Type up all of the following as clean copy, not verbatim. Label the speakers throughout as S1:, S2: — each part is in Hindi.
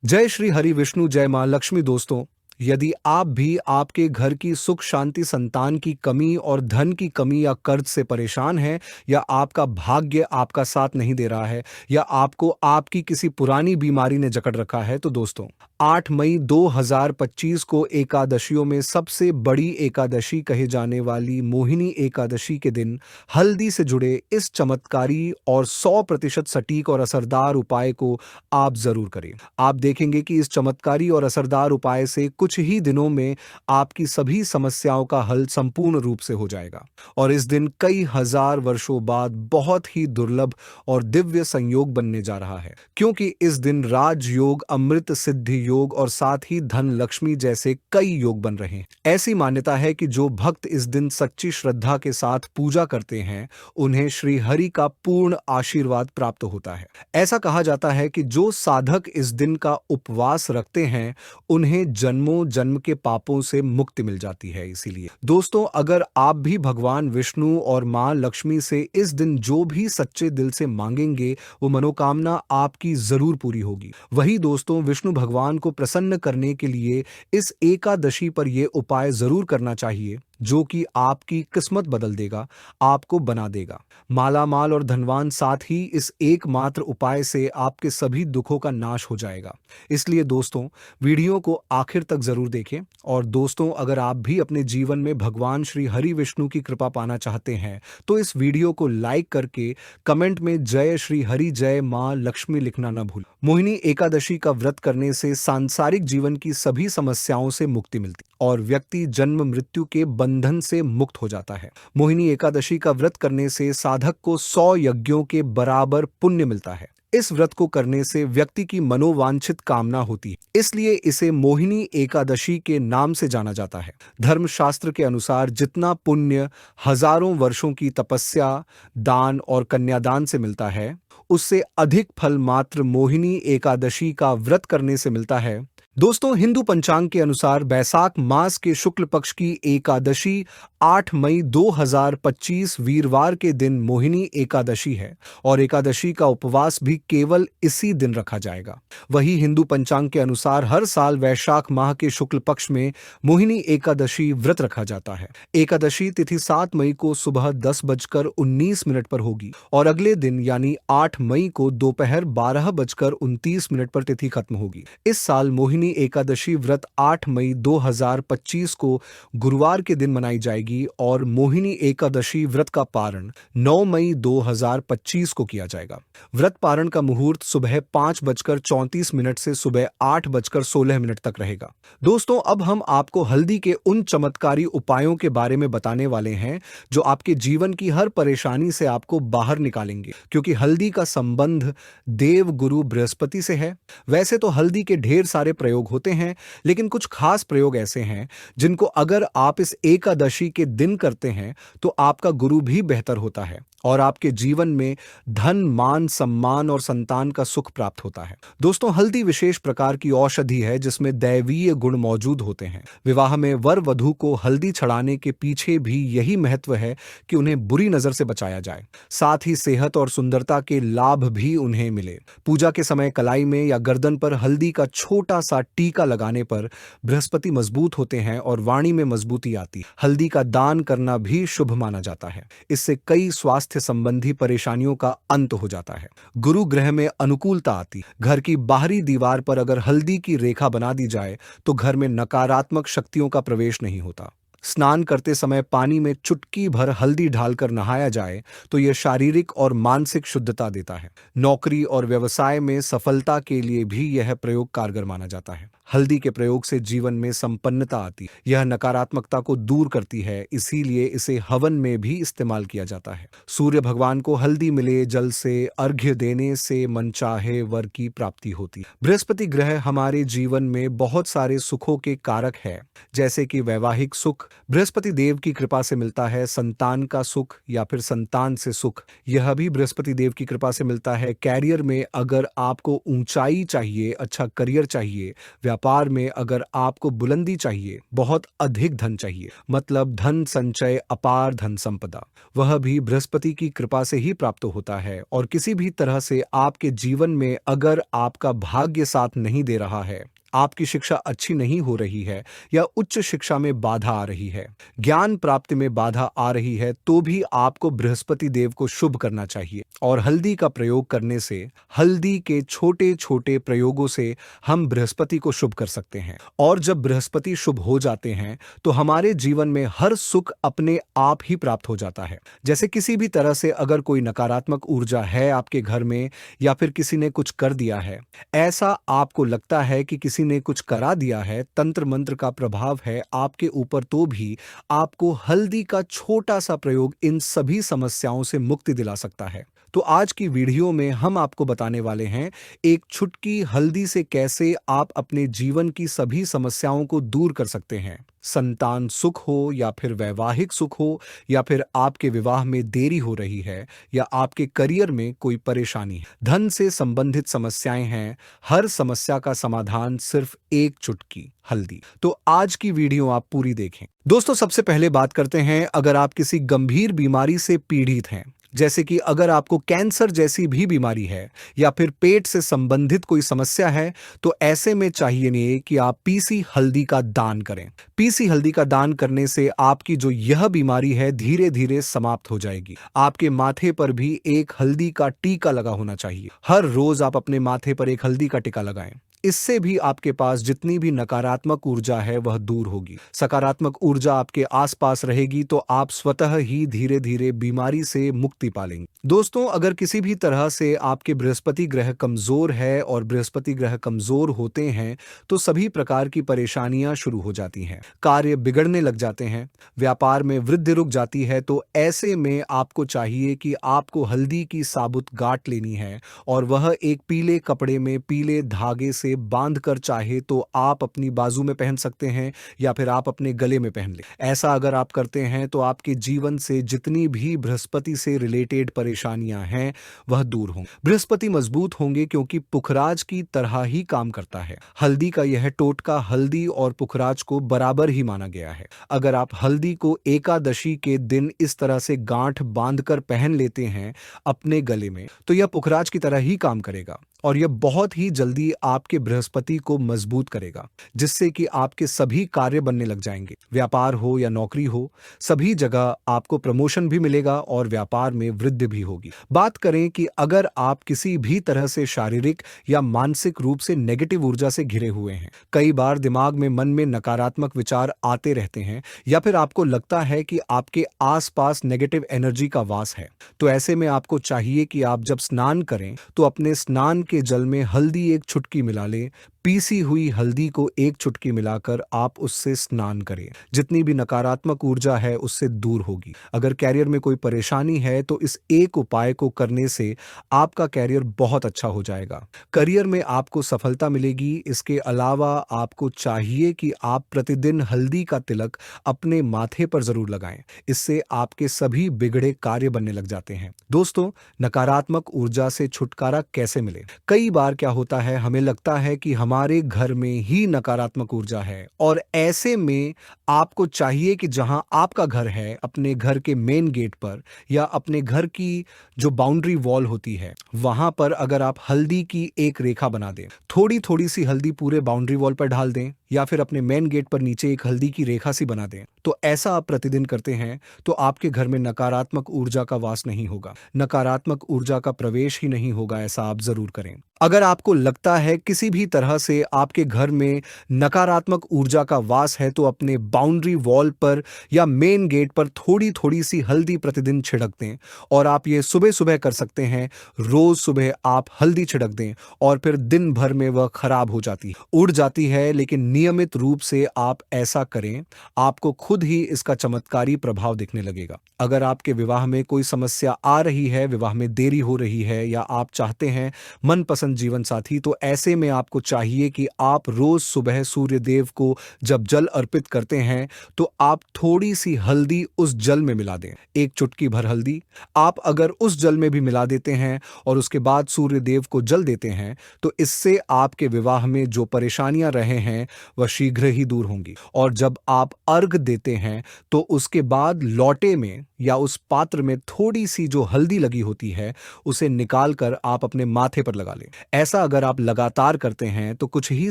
S1: जय श्री हरि विष्णु, जय माँ लक्ष्मी। दोस्तों, यदि आप भी आपके घर की सुख शांति, संतान की कमी और धन की कमी या कर्ज से परेशान हैं, या आपका भाग्य आपका साथ नहीं दे रहा है, या आपको आपकी किसी पुरानी बीमारी ने जकड़ रखा है, तो दोस्तों 8 मई 2025 को एकादशियों में सबसे बड़ी एकादशी कहे जाने वाली मोहिनी एकादशी के दिन हल्दी से जुड़े इस चमत्कारी और 100% सटीक और असरदार उपाय को आप जरूर करें। आप देखेंगे कि इस चमत्कारी और असरदार उपाय से कुछ ही दिनों में आपकी सभी समस्याओं का हल संपूर्ण रूप से हो जाएगा। और इस दिन कई हजार वर्षों बाद बहुत ही दुर्लभ और दिव्य संयोग बनने जा रहा है, क्योंकि इस दिन राजयोग, अमृत सिद्धि योग और साथ ही धन लक्ष्मी जैसे कई योग बन रहे हैं। ऐसी मान्यता है कि जो भक्त इस दिन सच्ची श्रद्धा के साथ पूजा करते हैं, उन्हें श्री हरि का पूर्ण आशीर्वाद प्राप्त होता है। ऐसा कहा जाता है कि जो साधक इस दिन का उपवास रखते हैं, उन्हें जन्मों जन्म के पापों से मुक्ति मिल जाती है। इसीलिए दोस्तों, अगर आप भी भगवान विष्णु और मां लक्ष्मी से इस दिन जो भी सच्चे दिल से मांगेंगे, वो मनोकामना आपकी जरूर पूरी होगी। वही दोस्तों, विष्णु भगवान को प्रसन्न करने के लिए इस एकादशी पर यह उपाय जरूर करना चाहिए, जो कि आपकी किस्मत बदल देगा, आपको बना देगा माला माल और धनवान। साथ ही इस एकमात्र उपाय से आपके सभी दुखों का नाश हो जाएगा। इसलिए दोस्तों, वीडियो को आखिर तक जरूर देखें। और दोस्तों, अगर आप भी अपने जीवन में भगवान श्री हरि विष्णु की कृपा पाना चाहते हैं, तो इस वीडियो को लाइक करके कमेंट में जय श्री हरि, जय मां लक्ष्मी लिखना न भूलें। मोहिनी एकादशी का व्रत करने से सांसारिक जीवन की सभी समस्याओं से मुक्ति मिलती और व्यक्ति जन्म मृत्यु के बंधन से मुक्त हो जाता है। मोहिनी एकादशी का व्रत करने से साधक को 100 यज्ञों के बराबर पुण्य मिलता है। इस व्रत को करने से व्यक्ति की मनोवांछित कामना होती है, इसलिए इसे मोहिनी एकादशी के नाम से जाना जाता है। धर्मशास्त्र के अनुसार जितना पुण्य हजारों वर्षों की तपस्या, दान और कन्यादान से मिलता है, उससे अधिक फल मात्र मोहिनी एकादशी का व्रत करने से मिलता है। दोस्तों, हिंदू पंचांग के अनुसार बैसाख मास के शुक्ल पक्ष की एकादशी 8 मई 2025 वीरवार के दिन मोहिनी एकादशी है, और एकादशी का उपवास भी केवल इसी दिन रखा जाएगा। वही हिंदू पंचांग के अनुसार हर साल वैशाख माह के शुक्ल पक्ष में मोहिनी एकादशी व्रत रखा जाता है। एकादशी तिथि 7 मई को सुबह 10:19 पर होगी, और अगले दिन यानी 8 मई को दोपहर 12:29 पर तिथि खत्म होगी। इस साल मोहिनी एकादशी व्रत 8 मई 2025 को गुरुवार के दिन मनाई जाएगी, और मोहिनी एकादशी व्रत का पारण 9 मई 2025 को किया जाएगा। व्रत पारण का मुहूर्त सुबह 5:34 से सुबह 8:16 तक रहेगा। दोस्तों, अब हम आपको हल्दी के उन चमत्कारी उपायों के बारे में बताने वाले हैं, जो आपके जीवन की हर परेशानी से आपको बाहर निकालेंगे, क्योंकि हल्दी का संबंध देव गुरु बृहस्पति से है। वैसे तो हल्दी के ढेर सारे प्रयोग होते हैं, लेकिन कुछ खास प्रयोग ऐसे हैं जिनको अगर आप इस एकादशी के दिन करते हैं, तो आपका गुरु भी बेहतर होता है और आपके जीवन में धन, मान, सम्मान और संतान का सुख प्राप्त होता है। दोस्तों, हल्दी विशेष प्रकार की औषधि है जिसमें दैवीय गुण मौजूद होते हैं। विवाह में वर वधू को हल्दी चढ़ाने के पीछे भी यही महत्व है कि उन्हें बुरी नजर से बचाया जाए, साथ ही सेहत और सुंदरता के लाभ भी उन्हें मिले। पूजा के समय कलाई में या गर्दन पर हल्दी का छोटा सा टीका लगाने पर बृहस्पति मजबूत होते हैं और वाणी में मजबूती आती है। हल्दी का दान करना भी शुभ माना जाता है। इससे कई स्वास्थ्य संबंधी परेशानियों का अंत हो जाता है। गुरु ग्रह में अनुकूलता आती। घर की बाहरी दीवार पर अगर हल्दी की रेखा बना दी जाए, तो घर में नकारात्मक शक्तियों का प्रवेश नहीं होता। स्नान करते समय पानी में चुटकी भर हल्दी डालकर नहाया जाए, तो यह शारीरिक और मानसिक शुद्धता देता है। नौकरी और व्यवसाय में सफलता के लिए भी यह प्रयोग कारगर माना जाता है। हल्दी के प्रयोग से जीवन में संपन्नता आती है। यह नकारात्मकता को दूर करती है, इसीलिए इसे हवन में भी इस्तेमाल किया जाता है। सूर्य भगवान को हल्दी मिले जल से अर्घ्य देने से मनचाहे वर की प्राप्ति होती है। बृहस्पति ग्रह हमारे जीवन में बहुत सारे सुखों के कारक है, जैसे कि वैवाहिक सुख बृहस्पति देव की कृपा से मिलता है, संतान का सुख या फिर संतान से सुख, यह भी बृहस्पति देव की कृपा से मिलता है। कैरियर में अगर आपको ऊंचाई चाहिए, अच्छा करियर चाहिए, व्यापार में अगर आपको बुलंदी चाहिए, बहुत अधिक धन चाहिए, मतलब धन संचय, अपार धन संपदा, वह भी बृहस्पति की कृपा से ही प्राप्त होता है। और किसी भी तरह से आपके जीवन में अगर आपका भाग्य साथ नहीं दे रहा है, आपकी शिक्षा अच्छी नहीं हो रही है या उच्च शिक्षा में बाधा आ रही है, ज्ञान प्राप्ति में बाधा आ रही है, तो भी आपको बृहस्पति देव को शुभ करना चाहिए। और हल्दी का प्रयोग करने से, हल्दी के छोटे छोटे प्रयोगों से हम बृहस्पति को शुभ कर सकते हैं। और जब बृहस्पति शुभ हो जाते हैं तो हमारे जीवन में हर सुख अपने आप ही प्राप्त हो जाता है। जैसे किसी भी तरह से अगर कोई नकारात्मक ऊर्जा है आपके घर में या फिर किसी ने कुछ कर दिया है, ऐसा आपको लगता है कि किसी ने कुछ करा दिया है, तंत्र मंत्र का प्रभाव है आपके ऊपर, तो भी आपको हल्दी का छोटा सा प्रयोग इन सभी समस्याओं से मुक्ति दिला सकता है। तो आज की वीडियो में हम आपको बताने वाले हैं एक चुटकी हल्दी से कैसे आप अपने जीवन की सभी समस्याओं को दूर कर सकते हैं। संतान सुख हो या फिर वैवाहिक सुख हो या फिर आपके विवाह में देरी हो रही है या आपके करियर में कोई परेशानी है, धन से संबंधित समस्याएं हैं, हर समस्या का समाधान सिर्फ एक चुटकी हल्दी। तो आज की वीडियो आप पूरी देखें। दोस्तों, सबसे पहले बात करते हैं, अगर आप किसी गंभीर बीमारी से पीड़ित हैं, जैसे कि अगर आपको कैंसर जैसी भी बीमारी है या फिर पेट से संबंधित कोई समस्या है, तो ऐसे में चाहिए नहीं कि आप पीसी हल्दी का दान करें। पीसी हल्दी का दान करने से आपकी जो यह बीमारी है धीरे धीरे समाप्त हो जाएगी। आपके माथे पर भी एक हल्दी का टीका लगा होना चाहिए। हर रोज आप अपने माथे पर एक हल्दी का टीका लगाएं। इससे भी आपके पास जितनी भी नकारात्मक ऊर्जा है वह दूर होगी, सकारात्मक ऊर्जा आपके आसपास रहेगी, तो आप स्वतः ही धीरे धीरे बीमारी से मुक्ति पालेंगे। दोस्तों, अगर किसी भी तरह से आपके बृहस्पति ग्रह कमजोर है और बृहस्पति ग्रह कमजोर होते हैं तो सभी प्रकार की परेशानियां शुरू हो जाती हैं, कार्य बिगड़ने लग जाते हैं, व्यापार में वृद्धि रुक जाती है। तो ऐसे में आपको चाहिए कि आपको हल्दी की साबुत गांठ लेनी है और वह एक पीले कपड़े में पीले धागे से बांधकर, चाहे तो आप अपनी बाजू में पहन सकते हैं या फिर आप अपने गले में पहन लें। ऐसा अगर आप करते हैं तो आपके जीवन से जितनी भी बृहस्पति से रिलेटेड परेशानियां हैं वह दूर होंगी। बृहस्पति मजबूत होंगे क्योंकि पुखराज की तरह ही काम करता है। हल्दी का यह टोटका हल्दी और पुखराज को बराबर ही माना गया है। अगर आप हल्दी को एकादशी के दिन इस तरह से गांठ बांधकर पहन लेते हैं अपने गले में, तो यह पुखराज की तरह ही काम करेगा और यह बहुत ही जल्दी आपके बृहस्पति को मजबूत करेगा, जिससे कि आपके सभी कार्य बनने लग जाएंगे। व्यापार हो या नौकरी हो, सभी जगह आपको प्रमोशन भी मिलेगा और व्यापार में वृद्धि भी होगी। बात करें कि अगर आप किसी भी तरह से शारीरिक या मानसिक रूप से नेगेटिव ऊर्जा से घिरे हुए हैं, कई बार दिमाग में, मन में नकारात्मक विचार आते रहते हैं या फिर आपको लगता है कि आपके आसपास नेगेटिव एनर्जी का वास है, तो ऐसे में आपको चाहिए कि आप जब स्नान करें तो अपने स्नान के जल में हल्दी एक चुटकी मिला लें। पीसी हुई हल्दी को एक चुटकी मिलाकर आप उससे स्नान करें। जितनी भी नकारात्मक ऊर्जा है उससे दूर होगी। अगर कैरियर में कोई परेशानी है तो इस एक उपाय को करने से आपका कैरियर बहुत अच्छा हो जाएगा। करियर में आपको सफलता मिलेगी। इसके अलावा आपको चाहिए कि आप प्रतिदिन हल्दी का तिलक अपने माथे पर जरूर लगाएं। इससे आपके सभी बिगड़े कार्य बनने लग जाते हैं। दोस्तों, नकारात्मक ऊर्जा से छुटकारा कैसे मिले? कई बार क्या होता है, हमें लगता है कि हमारे घर में ही नकारात्मक ऊर्जा है और ऐसे में आपको चाहिए कि जहां आपका घर है, अपने घर के मेन गेट पर या अपने घर की जो बाउंड्री वॉल होती है, वहां पर अगर आप हल्दी की एक रेखा बना दें, थोड़ी थोड़ी सी हल्दी पूरे बाउंड्री वॉल पर डाल दें या फिर अपने मेन गेट पर नीचे एक हल्दी की रेखा सी बना दें, तो ऐसा आप प्रतिदिन करते हैं तो आपके घर में नकारात्मक ऊर्जा का वास नहीं होगा, नकारात्मक ऊर्जा का प्रवेश ही नहीं होगा। ऐसा आप जरूर करें। अगर आपको लगता है किसी भी तरह से आपके घर में नकारात्मक ऊर्जा का वास है, तो अपने बाउंड्री वॉल पर या मेन गेट पर थोड़ी थोड़ी सी हल्दी प्रतिदिन छिड़क दें और आप ये सुबह सुबह कर सकते हैं। रोज सुबह आप हल्दी छिड़क दें और फिर दिन भर में वह खराब हो जाती है, उड़ जाती है, लेकिन नियमित रूप से आप ऐसा करें, आपको खुद ही इसका चमत्कारी प्रभाव दिखने लगेगा। अगर आपके विवाह में कोई समस्या आ रही है, विवाह में देरी हो रही है या आप चाहते हैं मनपसंद मनपसंद जीवन साथी, तो ऐसे में आपको चाहिए कि आप रोज सुबह सूर्य देव को जब जल अर्पित करते हैं तो आप थोड़ी सी हल्दी उस जल में मिला दें। एक चुटकी भर हल्दी आप अगर उस जल में भी मिला देते हैं और उसके बाद सूर्य देव को जल देते हैं तो इससे आपके विवाह में जो परेशानियां रहे हैं वह शीघ्र ही दूर होंगी। और जब आप अर्घ देते हैं तो उसके बाद लोटे में या उस पात्र में थोड़ी सी जो हल्दी लगी होती है उसे निकाल कर आप अपने माथे पर लगा लें। ऐसा अगर आप लगातार करते हैं तो कुछ ही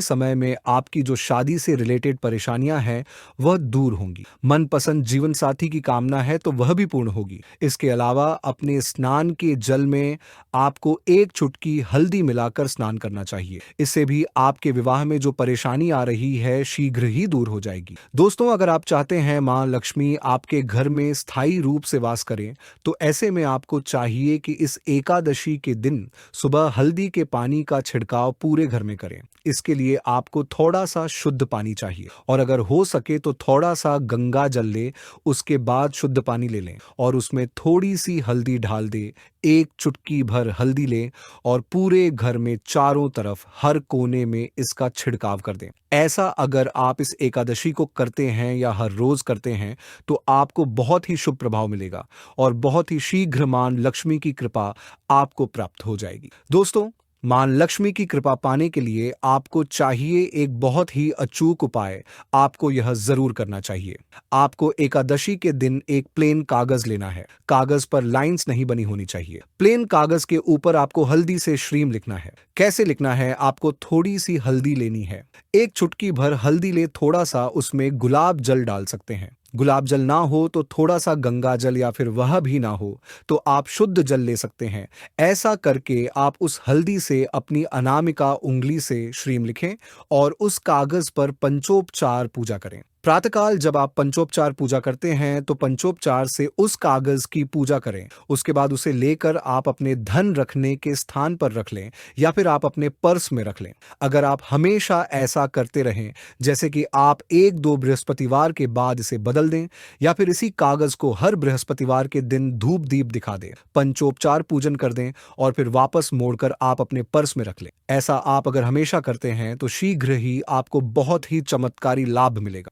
S1: समय में आपकी जो शादी से रिलेटेड परेशानियां हैं वह दूर होंगी। मनपसंद जीवन साथी की कामना है तो वह भी पूर्ण होगी। इसके अलावा अपने स्नान के जल में आपको एक चुटकी हल्दी मिलाकर स्नान करना चाहिए। इससे भी आपके विवाह में जो परेशानी आ रही है शीघ्र ही दूर हो जाएगी। दोस्तों, अगर आप चाहते हैं मां लक्ष्मी आपके घर में स्थायी रूप से वास करें तो ऐसे में आपको चाहिए कि इस एकादशी के दिन सुबह हल्दी के पानी का छिड़काव पूरे घर में करें। इसके लिए आपको थोड़ा सा शुद्ध पानी चाहिए और अगर हो सके तो थोड़ा सा गंगा जल ले, उसके बाद शुद्ध पानी ले लें और उसमें थोड़ी सी हल्दी डाल दे। एक चुटकी भर हल्दी लें और पूरे घर में चारों तरफ हर कोने में इसका छिड़काव कर दें। ऐसा अगर आप इस एकादशी को करते हैं या हर रोज करते हैं तो आपको बहुत ही शुभ प्रभाव मिलेगा और बहुत ही शीघ्र मां लक्ष्मी की कृपा आपको प्राप्त हो जाएगी। दोस्तों, मां लक्ष्मी की कृपा पाने के लिए आपको चाहिए एक बहुत ही अचूक उपाय। आपको यह जरूर करना चाहिए। आपको एकादशी के दिन एक प्लेन कागज लेना है। कागज पर लाइंस नहीं बनी होनी चाहिए। प्लेन कागज के ऊपर आपको हल्दी से श्रीम लिखना है। कैसे लिखना है? आपको थोड़ी सी हल्दी लेनी है, एक चुटकी भर हल्दी ले, थोड़ा सा उसमें गुलाब जल डाल सकते हैं। गुलाब जल ना हो तो थोड़ा सा गंगा जल या फिर वह भी ना हो तो आप शुद्ध जल ले सकते हैं। ऐसा करके आप उस हल्दी से अपनी अनामिका उंगली से श्रीम लिखें और उस कागज पर पंचोपचार पूजा करें। प्रातःकाल जब आप पंचोपचार पूजा करते हैं तो पंचोपचार से उस कागज की पूजा करें। उसके बाद उसे लेकर आप अपने धन रखने के स्थान पर रख लें या फिर आप अपने पर्स में रख लें। अगर आप हमेशा ऐसा करते रहें, जैसे कि आप 1-2 बृहस्पतिवार के बाद इसे बदल दें या फिर इसी कागज को हर बृहस्पतिवार के दिन धूप दीप दिखा दें, पंचोपचार पूजन कर दें और फिर वापस मोड़कर आप अपने पर्स में रख लें। ऐसा आप अगर हमेशा करते हैं तो शीघ्र ही आपको बहुत ही चमत्कारी लाभ मिलेगा।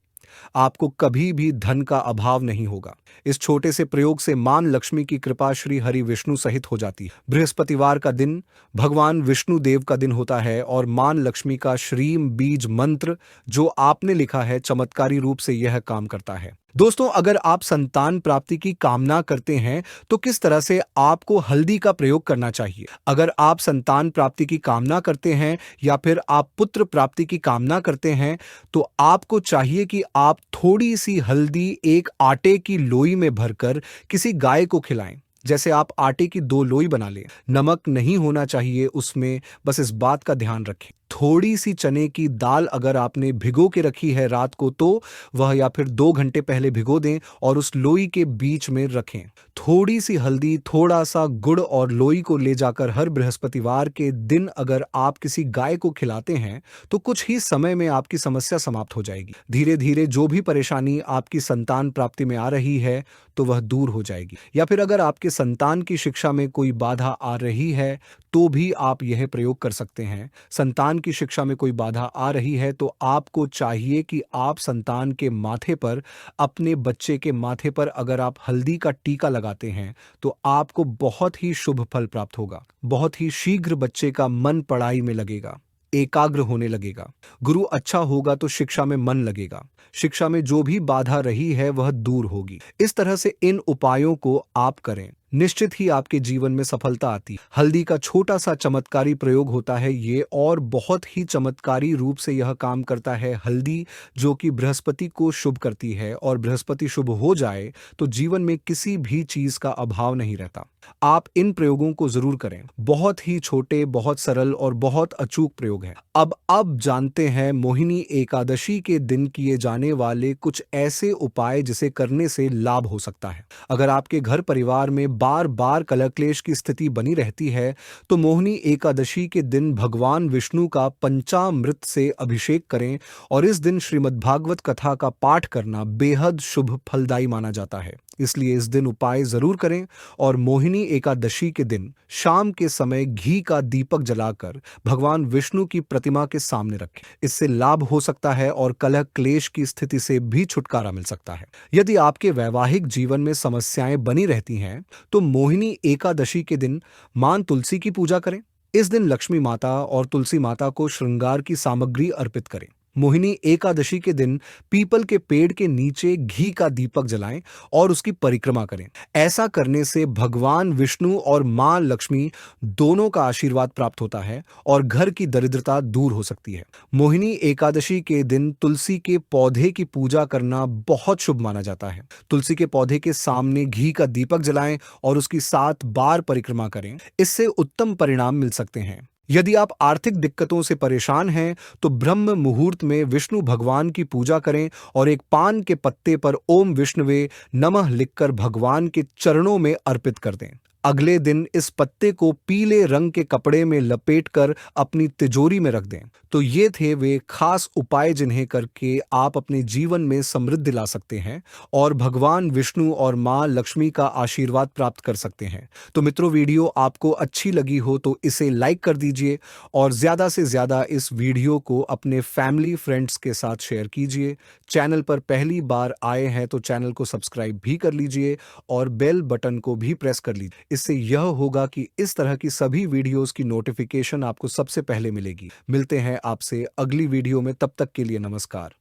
S1: आपको कभी भी धन का अभाव नहीं होगा। इस छोटे से प्रयोग से मां लक्ष्मी की कृपा श्री हरि विष्णु सहित हो जाती है। बृहस्पतिवार का दिन भगवान विष्णु देव का दिन होता है और मां लक्ष्मी का श्रीम बीज मंत्र जो आपने लिखा है चमत्कारी रूप से यह काम करता है। दोस्तों, अगर आप संतान प्राप्ति की कामना करते हैं तो किस तरह से आपको हल्दी का प्रयोग करना चाहिए? अगर आप संतान प्राप्ति की कामना करते हैं या फिर आप पुत्र प्राप्ति की कामना करते हैं तो आपको चाहिए कि आप थोड़ी सी हल्दी एक आटे की लोई में भरकर किसी गाय को खिलाएं। जैसे आप आटे की 2 लोई बना लें। नमक नहीं होना चाहिए उसमें, बस इस बात का ध्यान रखें। थोड़ी सी चने की दाल अगर आपने भिगो के रखी है रात को तो वह या फिर 2 घंटे पहले भिगो दें और उस लोई के बीच में रखें। थोड़ी सी हल्दी, थोड़ा सा गुड़ और लोई को ले जाकर हर बृहस्पतिवार के दिन अगर आप किसी गाय को खिलाते हैं तो कुछ ही समय में आपकी समस्या समाप्त हो जाएगी। धीरे धीरे जो भी परेशानी आपकी संतान प्राप्ति में आ रही है तो वह दूर हो जाएगी। या फिर अगर आपके संतान की शिक्षा में कोई बाधा आ रही है तो भी आप यह प्रयोग कर सकते हैं। संतान की शिक्षा में कोई बाधा आ रही है तो आपको चाहिए कि आप संतान के माथे पर, अपने बच्चे के माथे पर अगर आप हल्दी का टीका लगाते हैं तो आपको बहुत ही शुभ फल प्राप्त होगा। बहुत ही शीघ्र बच्चे का मन पढ़ाई में लगेगा, एकाग्र होने लगेगा। गुरु अच्छा होगा तो शिक्षा में मन लगेगा। शिक्षा में जो भी बाधा रही है वह दूर होगी। इस तरह से इन उपायों को आप करें, निश्चित ही आपके जीवन में सफलता आती है। हल्दी का छोटा सा चमत्कारी प्रयोग होता है ये और बहुत ही चमत्कारी रूप से यह काम करता है। हल्दी जो कि बृहस्पति को शुभ करती है और बृहस्पति शुभ हो जाए तो जीवन में किसी भी चीज का अभाव नहीं रहता। आप इन प्रयोगों को जरूर करें। बहुत ही छोटे, बहुत सरल और बहुत अचूक प्रयोग हैं। अब जानते हैं मोहिनी एकादशी के दिन किए जाने वाले कुछ ऐसे उपाय जिसे करने से लाभ हो सकता है। अगर आपके घर परिवार में बार बार कलह क्लेश की स्थिति बनी रहती है तो मोहिनी एकादशी के दिन भगवान विष्णु का पंचामृत से अभिषेक करें और इस दिन श्रीमद् भागवत कथा का पाठ करना बेहद शुभ फलदायी माना जाता है। इसलिए इस दिन उपाय जरूर करें और मोहिनी एकादशी के दिन शाम के समय घी का दीपक जलाकर भगवान विष्णु की प्रतिमा के सामने रखें। इससे लाभ हो सकता है और कलह क्लेश की स्थिति से भी छुटकारा मिल सकता है। यदि आपके वैवाहिक जीवन में समस्याएं बनी रहती हैं, तो मोहिनी एकादशी के दिन मां तुलसी की पूजा करें। इस दिन लक्ष्मी माता और तुलसी माता को श्रृंगार की सामग्री अर्पित करें। मोहिनी एकादशी के दिन पीपल के पेड़ के नीचे घी का दीपक जलाएं और उसकी परिक्रमा करें। ऐसा करने से भगवान विष्णु और मां लक्ष्मी दोनों का आशीर्वाद प्राप्त होता है और घर की दरिद्रता दूर हो सकती है। मोहिनी एकादशी के दिन तुलसी के पौधे की पूजा करना बहुत शुभ माना जाता है। तुलसी के पौधे के सामने घी का दीपक जलाएं और उसकी 7 बार परिक्रमा करें। इससे उत्तम परिणाम मिल सकते हैं। यदि आप आर्थिक दिक्कतों से परेशान हैं, तो ब्रह्म मुहूर्त में विष्णु भगवान की पूजा करें और एक पान के पत्ते पर ओम विष्णुवे नमः लिखकर भगवान के चरणों में अर्पित कर दें। अगले दिन इस पत्ते को पीले रंग के कपड़े में लपेटकर अपनी तिजोरी में रख दें। तो ये थे वे खास उपाय जिन्हें करके आप अपने जीवन में समृद्धि ला सकते हैं और भगवान विष्णु और मां लक्ष्मी का आशीर्वाद प्राप्त कर सकते हैं। तो मित्रों, वीडियो आपको अच्छी लगी हो तो इसे लाइक कर दीजिए और ज़्यादा से ज़्यादा इस वीडियो को अपने फैमिली फ्रेंड्स के साथ शेयर कीजिए। चैनल पर पहली बार आए हैं तो चैनल को सब्सक्राइब भी कर लीजिए और बेल बटन को भी प्रेस कर लीजिए। इससे यह होगा कि इस तरह की सभी वीडियोस की नोटिफिकेशन आपको सबसे पहले मिलेगी। मिलते हैं आपसे अगली वीडियो में, तब तक के लिए नमस्कार।